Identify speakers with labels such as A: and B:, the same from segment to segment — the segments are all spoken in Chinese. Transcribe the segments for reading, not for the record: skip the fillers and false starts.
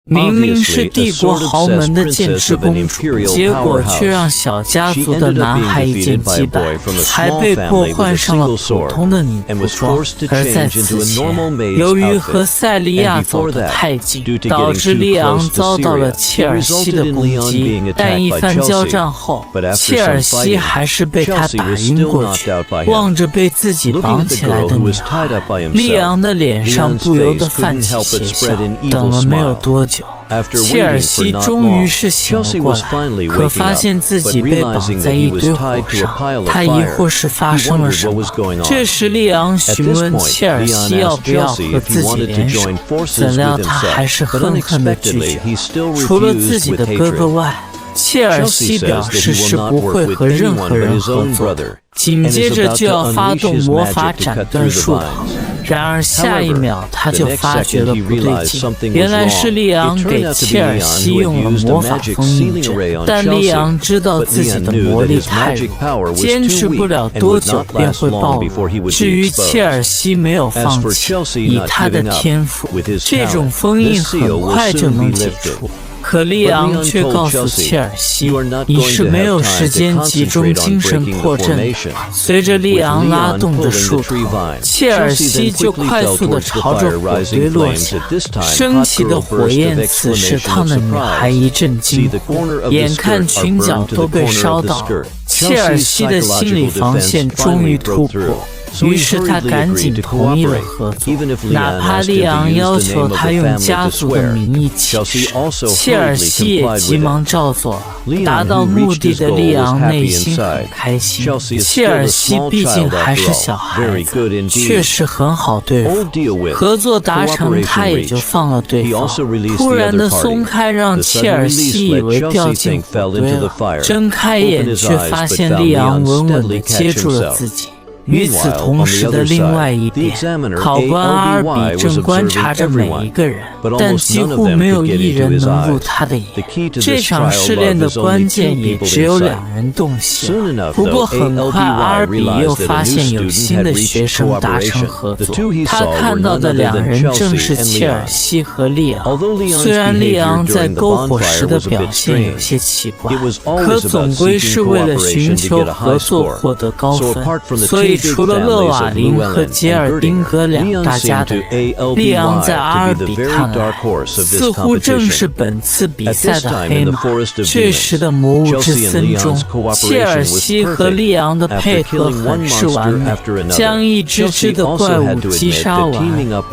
A: 明明是帝国豪门的剑之公主，结果却让小家族的男孩一剑击败，还被迫换上了普通的女仆装。而在此前，由于和塞利亚走得太近，导致利昂遭到了切尔西的攻击。但一番交战后，切尔西还是被他打晕过去。望着被自己绑起来的女孩，利昂的脸上不由得泛起邪笑。等了没有多久，切尔西终于是醒了过来，可发现自己被绑在一堆火上，他疑惑是发生了什么。这时利昂询问切尔西要不要和自己联手，怎料他还是恨恨地拒绝。除了自己的哥哥外，切尔西表示是不会和任何人合作的，紧接着就要发动魔法斩断树头。然而下一秒他就发觉了不对劲，原来是利昂给切尔西用了魔法封印阵，但利昂知道自己的魔力太弱，坚持不了多久便会暴露。至于切尔西没有放弃，以他的天赋，这种封印很快就能解除。可利昂却告诉切尔西，你是没有时间集中精神破阵的。随着利昂拉动的树头，切尔西就快速地朝着火堆落下，升起的火焰此时烫得女孩一阵惊呼，眼看裙角都被烧到了，切尔西的心理防线终于突破。于是他赶紧同意了合作，哪怕利昂要求他用家族的名义起誓，切尔西也急忙照做了。达到目的的利昂内心很开心，切尔西毕竟还是小孩子，确实很好对付。合作达成，他也就放了对方。突然的松开让切尔西以为掉进火堆了，睁开眼却发现利昂稳稳地接住了自己。与此同时的另外一边，考官阿尔比正观察着每一个人，但几乎没有一人能入他的眼。这场试炼的关键也只有2人洞悉了。不过很快阿尔比又发现有新的学生达成合作，他看到的2人正是切尔西和利昂。虽然利昂在篝火时的表现有些奇怪，可总归是为了寻求合作获得高分，所以除了勒瓦林和杰尔丁格2大家的人，利昂在阿尔比看来似乎正是本次比赛的黑马。这时的魔物之森中，切尔西和利昂的配合很是完美，将一只只的怪物击杀完。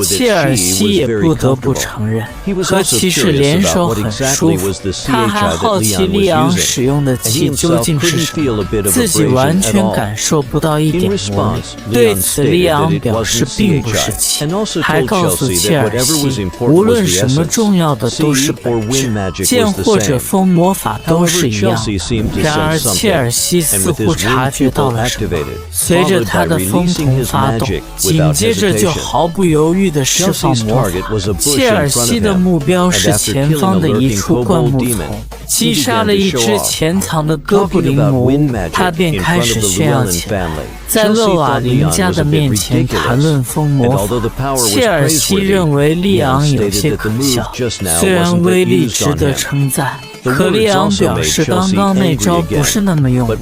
A: 切尔西也不得不承认，和骑士联手很舒服。他还好奇利昂使用的气究竟是什么，自己完全感受不到一点魔力。对此利昂表示并不是气，还告诉切尔西，无论什么重要的都是本质，剑或者风魔法都是一样的。然而切尔西似乎察觉到了什么，随着他的风瞳发动，紧接着就毫不犹豫地释放魔法。切尔西的目标是前方的一处灌木丛，击杀了一只潜藏的哥布林魔物，他便开始炫耀起来，在勒瓦林家的面前谈论风魔法。切尔西认为利昂有些可笑，虽然威力值得称赞，可利昂表示刚刚那招不是那么用的。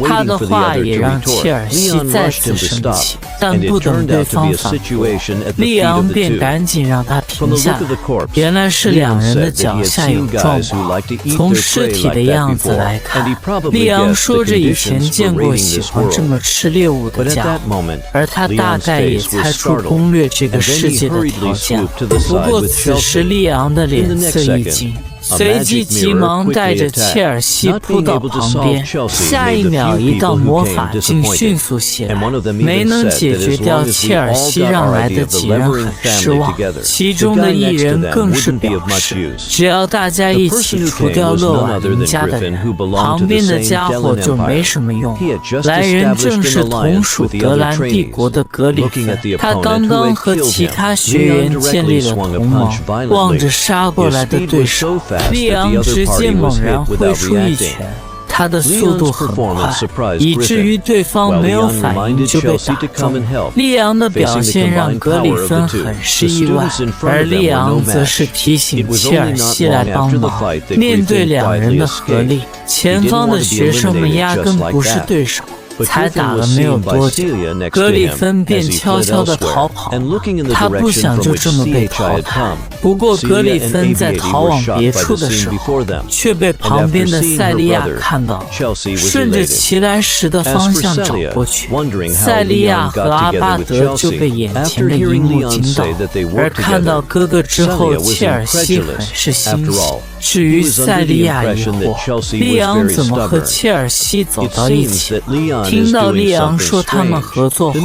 A: 他的话也让切尔西再次生气，但不等对方反驳，利昂便赶紧让他停下来。原来是2人的脚下有撞毛，从尸体的样子来看，利昂说着以前见过喜欢这么吃猎物的家伙，而他大概也猜出攻略这个世界的条件。不过此时利昂的脸色一惊，随即急忙带着切尔西扑到旁边，下一秒一道魔法镜迅速袭来，没能解决掉切尔西让来的几人很失望，其中的一人更是表示，只要大家一起除掉勒瓦林家的人，旁边的家伙就没什么用。来人正是同属德兰帝国的格里芬，他刚刚和其他学员建立了同盟，望着杀过来的对手，利昂直接猛然挥出一拳，他的速度很快，以至于对方没有反应就被打中。利昂的表现让格里芬很是意外，而利昂则是提醒切尔西来帮忙。面对两人的合力，前方的学生们压根不是对手。才打了没有多久，格里芬便悄悄地逃跑了。他不想就这么被淘汰。不过格里芬在逃往别处的时候，却被旁边的塞利亚看到了，顺着齐莱什的方向找过去。塞利亚和阿巴德就被眼前的一幕惊到，而看到哥哥之后，切尔西很是欣喜。至于塞利亚疑惑，利昂怎么和切尔西走到一起？听到利昂说他们合作后，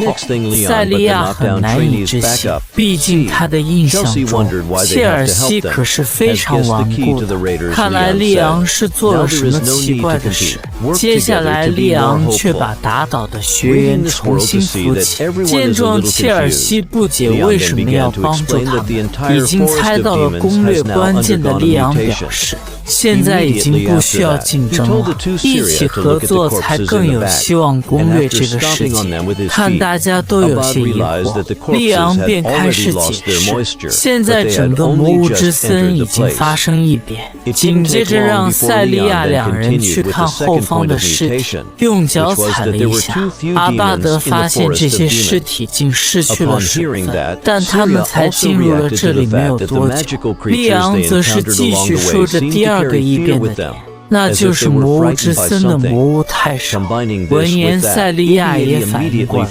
A: 塞利亚很难以置信，毕竟他的印象中，切尔西可是非常顽固的。看来利昂是做了什么奇怪的事。接下来，利昂却把打倒的学员重新扶起。见状，切尔西不解为什么要帮助他们，已经猜到了攻略关键的利昂表示，现在已经不需要竞争了，一起合作才更有希望攻略这个世界。看大家都有些疑惑，利昂便开始解释，现在整个魔物之森已经发生异变，紧接着让塞利亚两人去看后方的尸体，用脚踩了一下，阿巴德发现这些尸体竟失去了水分，但他们才进入了这里没有多久，利昂则是继续说着第二个异变的点，那就是魔物之森的魔物太少。闻言，塞利亚也反应过来，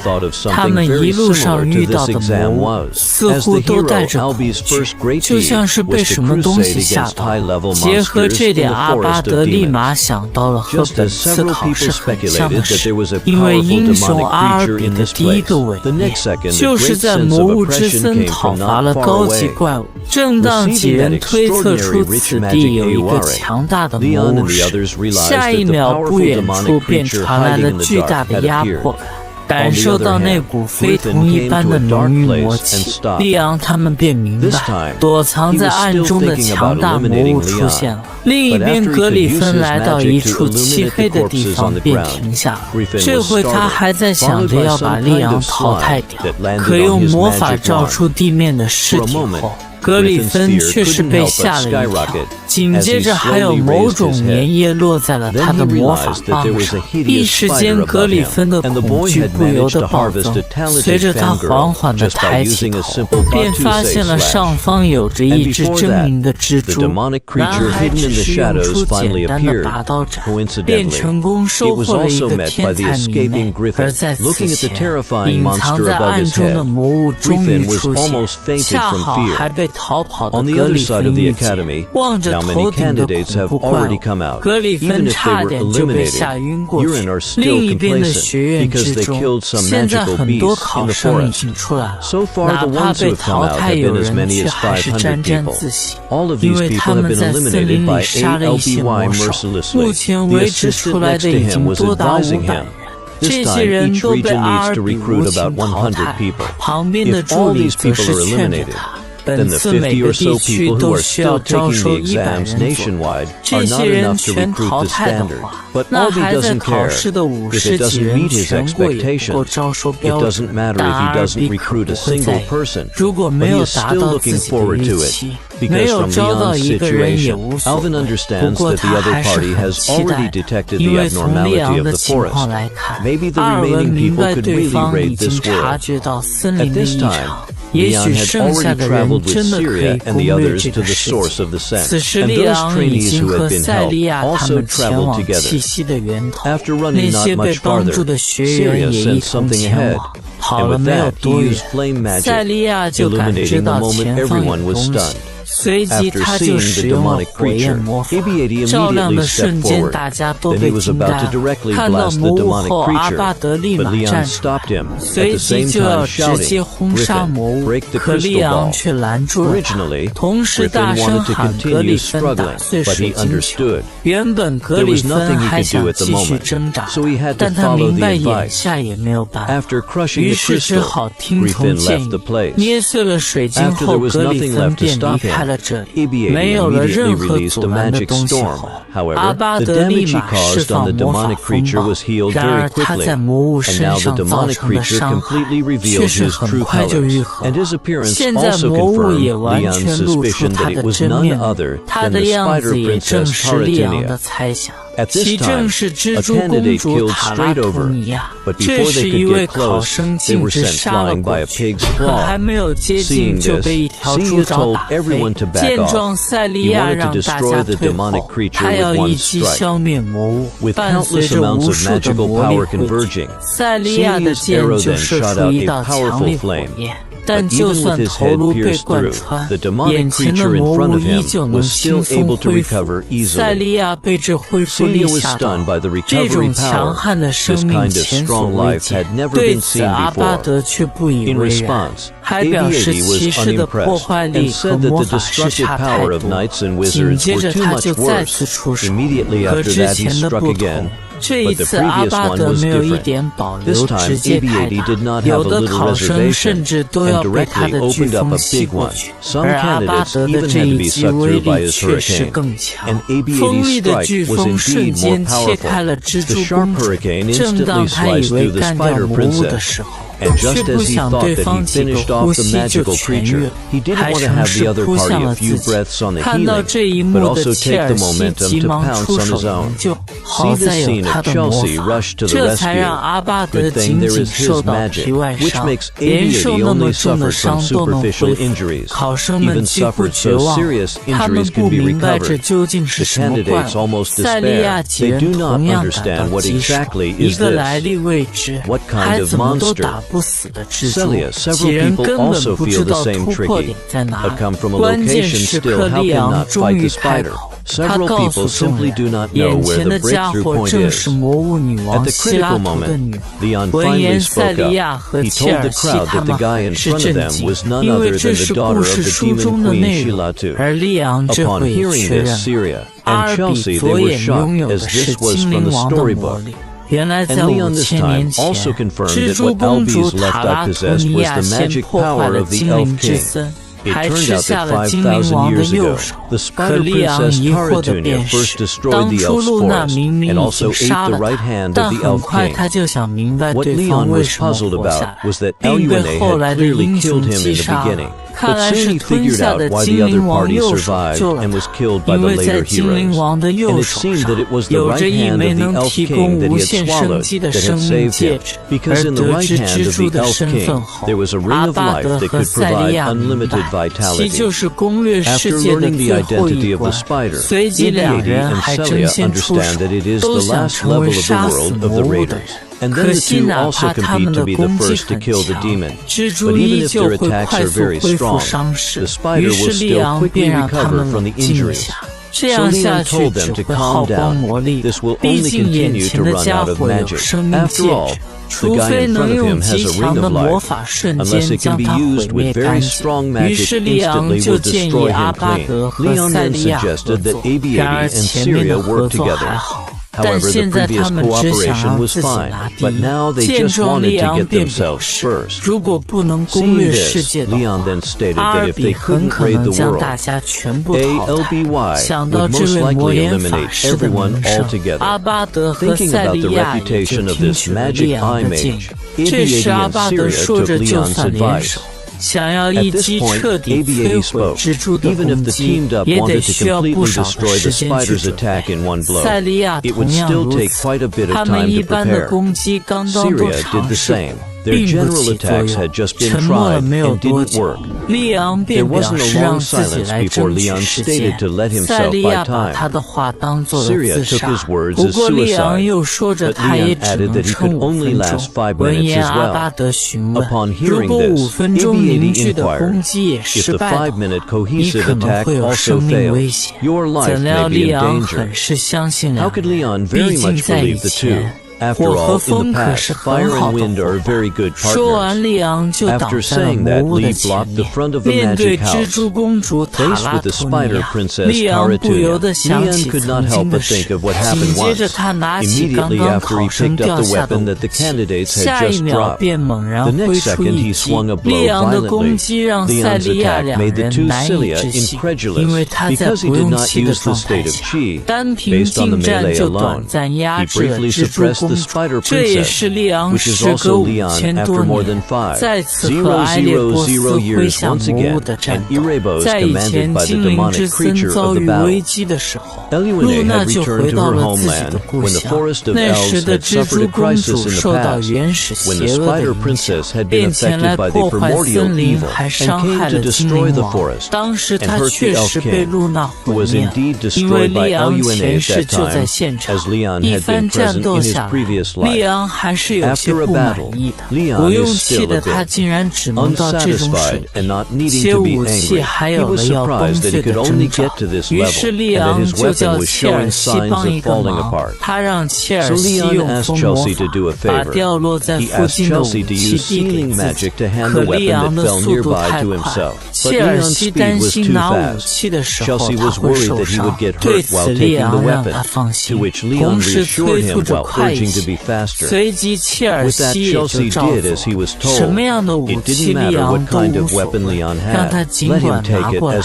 A: 他们一路上遇到的魔物似乎都带着恐惧，就像是被什么东西吓到。结合这点，阿巴德立马想到了和本次考试很像的事，因为英雄阿尔比的第一个伟业，就是在魔物之森讨伐了高级怪物。正当几人推测出此地有一个强大的魔物时，下一秒不远处便传来了巨大的压迫感。感受到那股非同一般的浓郁魔气，利昂他们便明白，躲藏在暗中的强大魔物出现了。另一边，格里芬来到一处漆黑的地方，便停下了。这回他还在想着要把利昂淘汰掉，可用魔法照出地面的尸体后，格里芬却是被吓了一跳，紧接着还有某种粘液落在了他的魔法棒上，一时间格里芬的恐惧不由得暴增。随着他缓缓地抬起头，便发现了上方有着一只狰狞的蜘蛛。男孩只是用出简单的拔刀斩，便成功收获了一个天才迷妹。而在此前，隐藏在暗中的魔物终于出现，恰好还被逃跑的格里芬遇见。望着头顶的恐怖怪物，格里芬差点就被吓晕过去。另一边的学院之中，现在很多考生已经出来了，哪怕被淘汰，有人却还是沾沾自喜，因为他们在森林里杀了一些魔兽，目前为止出来的已经多达500人。这些人都被阿尔比无情淘汰，旁边的助理则是劝着他，本次每个地区都需要招收100人左，这些人全淘汰的话，那还在考试的50几人全过也不够招收标准。但阿尔比可不会在意，如果没有达到自己的预期，没有招到一个人也无所谓。不过他还是很期待，因为从利昂的情况来看，阿尔文明白对方已经察觉到森林的异常。也许剩下的人真的可以攻略这个世界。此时，利昂已经和塞利亚他们前往气息的源头，那些被帮助的学员也一同前往。跑了没有多远，塞利亚就感知到前方有东西。随即他就使用了火焰魔法，照亮的瞬间大家都被惊呆了。看到魔物后，阿巴德立马站出来，随即就要直接轰杀魔物，可利昂却拦住了他，同时大声喊格里芬打碎水晶球。原本格里芬还想继续挣扎，但他明白眼下也没有办法，于是只好听从建议，捏碎了水晶后，格里芬便离开开了这里，没有了任何阻拦的东西后，阿巴德立马释放魔法风暴。然而他在魔物身上造成的伤害却是很快就愈合了。现在魔物也完全露出他的真面目，他的样子也证实利昂的猜想。其正是蜘蛛公主塔拉图尼亚。这时一位考生径直杀了过去，可还没有接近就被一条猪爪打飞。见状，塞利亚让大家退后，他要一击消灭魔物。伴随着无数的魔力汇聚，塞利亚的剑就射出一道强力火焰。但就算头颅被贯穿，眼前的魔物依旧能轻松恢复。塞利亚被这恢复力吓到，这种强悍的生命前所未见。对此，阿巴德却不以为然，还表示骑士的破坏力和魔法师差太多。紧接着，他就再次出手，和之前的不同。这一次，阿巴德没有一点保留，直接开打，有的考生甚至都要被他的飓风吸过去。而阿巴德的这一击威力确实更强，锋利的飓风瞬间切开了蜘蛛公主。正当他以为干掉魔物的时候，却不想对方几个呼吸就痊愈了，还乘势扑向了自己。看到这一幕的切尔西急忙出手营救，好在有他的魔法，这才让阿巴德仅仅受到皮外伤，连受那么重的伤都能恢复。考生们几乎绝望，他们不明白这究竟是什么怪物。塞利亚几人同样感到棘手，一个来历未知，还怎么都打不死的蜘蛛，几人根本不知道突破点在哪里。关键时刻，利昂终于开口，他告诉众人，眼前的家伙正是魔物女王希拉图的女儿。闻言，塞利亚和切尔西他们很是震惊，因为这是故事书中的内容。而利昂这回也确认了，阿尔比左眼拥有的是精灵王的魔力。原来在5000年前，蜘蛛公主塔拉图尼亚先破坏了精灵之森，还吃下了精灵王的右手。可利昂疑惑的便是，当初露娜明明已经杀了他，但很快他就想明白对方为什么活下来，并被后来的英雄击杀了。看来是吞下的精灵王右手救了他，因为在精灵王的右手上有着一枚能提供无限生机的生命戒指。而得知蜘蛛的身份后，阿巴德和塞利亚明白，其就是攻略世界的最后一关。随即两人还争先出手，都想成为杀死魔物的人。可惜，哪怕他们的攻击很强，蜘蛛依旧会快速恢复伤势。于是利昂便让他们冷静一下，这样下去只会耗光魔力。毕竟眼前的家伙有生命戒指，除非能用极强的魔法瞬间将它毁灭干净。于是利昂就建议阿巴德和塞利亚合作。然而前面的合作还好，但现在他们只想让自己拿第一。见状，利昂便表示，如果不能攻略世界的话，阿尔比很可能将大家全部淘汰。想到这位魔眼法师的名声，阿巴德和塞利亚也就听取了利昂的建议。这时阿巴德说着就算联手，想要一击彻底摧毁蜘蛛的攻击，也得需要不少的时间去准备。塞利亚同样如此，他们一般的攻击刚刚都尝试过，并不起作用。沉默了没有多久，利昂便表示让自己来争取时间。塞利亚把他的话当做了自杀，不过利昂又说着他也只能撑5分钟。闻言，阿巴德询问，如果5分钟凝聚的攻击也失败了，你可能会有生命危险。怎料利昂很是相信两人，毕竟在以前火和风可是很好的伙伴。说完，利昂就挡在了魔物的前面。面对蜘蛛公主塔拉图尼亚，利昂不由得想起曾经的事。紧接着，他拿起刚刚考生掉下的武器，下一秒便猛然挥出一击。利昂的攻击让塞利亚两人难以置信，因为他在不用气的状态下，单凭近战就短暂压制了蜘蛛公主。这也是利昂时隔5000多年再次和埃列波斯麾下魔物的战斗。在以前精灵之森遭遇危机的时候，露娜就回到了自己的故乡。那时的蜘蛛公主受到原始邪恶的影响，便前来破坏森林，还伤害了精灵王。当时她确实被露娜毁灭了，因为利昂前世就在现场。一番战斗下来，利昂还是有些不满意的。不用气的他竟然只能到这种水平，且武器还有了要崩碎的征兆。于是利昂就叫切尔西帮一个忙，他让切尔西用风魔法把掉落在附近的武器递给自己。可利昂的速度太快，切尔西担心拿武器的时候他会受伤，对此利昂让他放心，同时催促着快一些。随即切尔西也就照做，什么样的武器利昂都无所谓，让他尽管拿过来。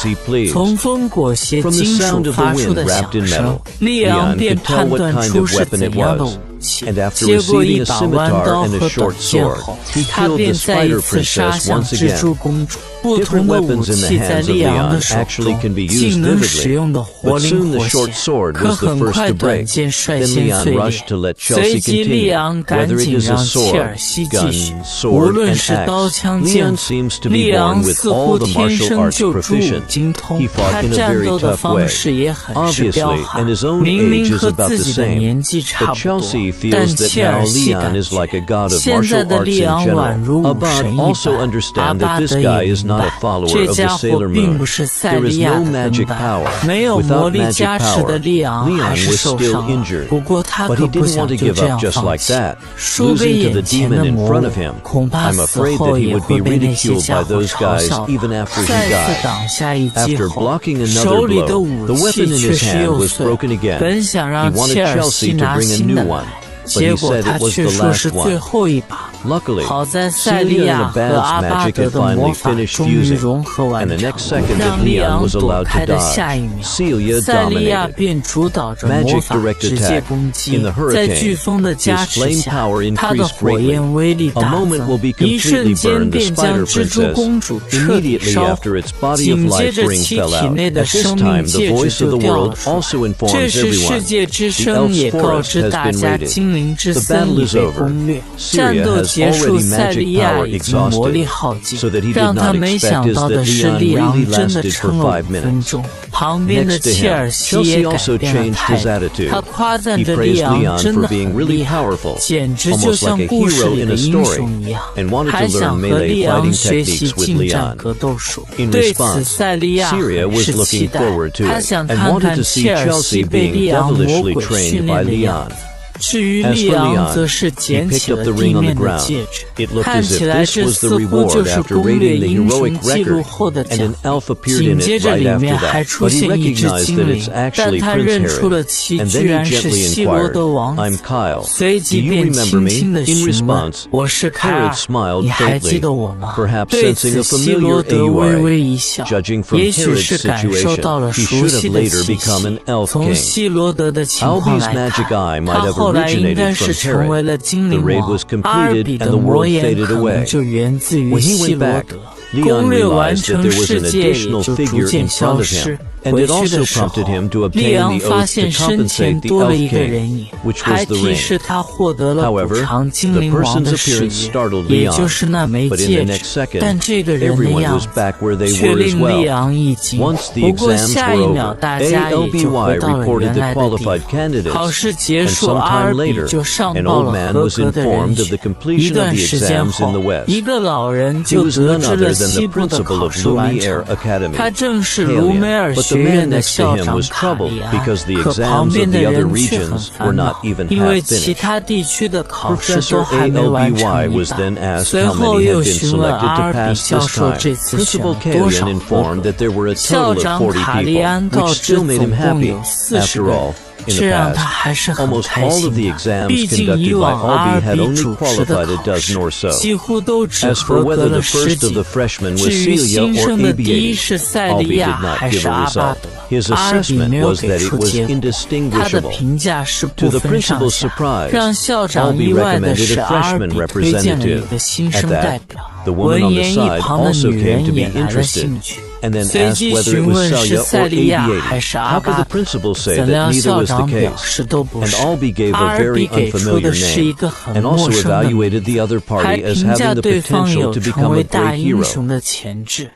A: 从风裹挟金属发出的响声，利昂便判断出是怎样的武器。接过一把弯刀和短剑后，他便再一次杀向蜘蛛公主。不同的武器在利昂的手中竟能使用的活灵活现，可很快短剑率先碎裂。随即利昂赶紧让切尔西继续。无论是刀枪剑斧，利昂似乎天生就诸武精通。他战斗的方式也很是彪悍，明明和自己的年纪差不多，但切尔西感觉现在的利昂宛如武神一般。阿巴德也明白，这家伙并不是塞利亚的跟班，没有魔力加持的利昂还是受伤了。不过他可不想就这样放弃，输给眼前的魔物，恐怕死后也会被那些家伙嘲笑的。再次挡下一击后，手里的武器却是又碎，本想让切尔西拿新的来，结果他却说是最后一把。好在塞利亚和阿巴德的魔法终于融合完成，让利昂躲开的下一秒，塞利亚便主导着魔法直接攻击。在飓风的加持下，他的火焰威力大增，一瞬间便将蜘蛛公主彻底烧毁。紧接着其体内的生命戒指就掉了出来。这时世界之声也告知大家精灵之森已被攻略，战斗结束，塞利亚已经魔力耗尽。让他没想到的是，利昂真的撑了5分钟。旁边的切尔西也改变了态度，他夸赞着利昂真的很厉害，简直就像故事里的英雄一样，还想和利昂学习近战格斗术。对此，塞利亚很是期待，他想看看切尔西被利昂魔鬼训练的样子。至于利昂，则是捡起了地面的戒指，看起来这似乎就是攻略英雄记录后的奖。紧接着里面还出现一只精灵，但他认出了其居然是希罗德王子，随即便轻轻地询问：“我是凯尔，你还记得我吗？”对此，希罗德微微一笑，也许是感受到了熟悉的气息。从希罗德的情况来看，他后来应该是成为了精灵王。阿尔比的魔眼可能就源自于希罗德。攻略完成，世界也就逐渐消失。回去的时候，利昂发现身前多了一个人影，还提示他获得了补偿精灵王的誓约，也就是那枚戒指。但这个人的样子却令利昂一惊。不过下一秒，大家也就回到了原来的地方。考试结束，阿尔比就上报了合格的人选。一段时间后，一个老人就得知了西部的考试完成，他正是卢梅尔学院的校长塔利安，可旁边的人却很烦恼，因为其他地区的考试都还没完成一半。随后又询问阿尔比教授这次选了多少分。校长塔利安告知总共有40个人。这让他还是很开心的，毕竟以往阿尔比主持的考试几乎都只合格了10几。至于新生的第一是塞利亚还是阿巴德，阿尔比没有给出结果，他的评价是不分上下。让校长意外的是，阿尔比推荐了一个新生代表。闻言一旁的女人也来了兴趣，随即询问是塞利亚还是阿巴德，怎料校长表示都不是。阿尔比给出的是一个很陌生的名字，还评价对方有成为大英雄的潜质。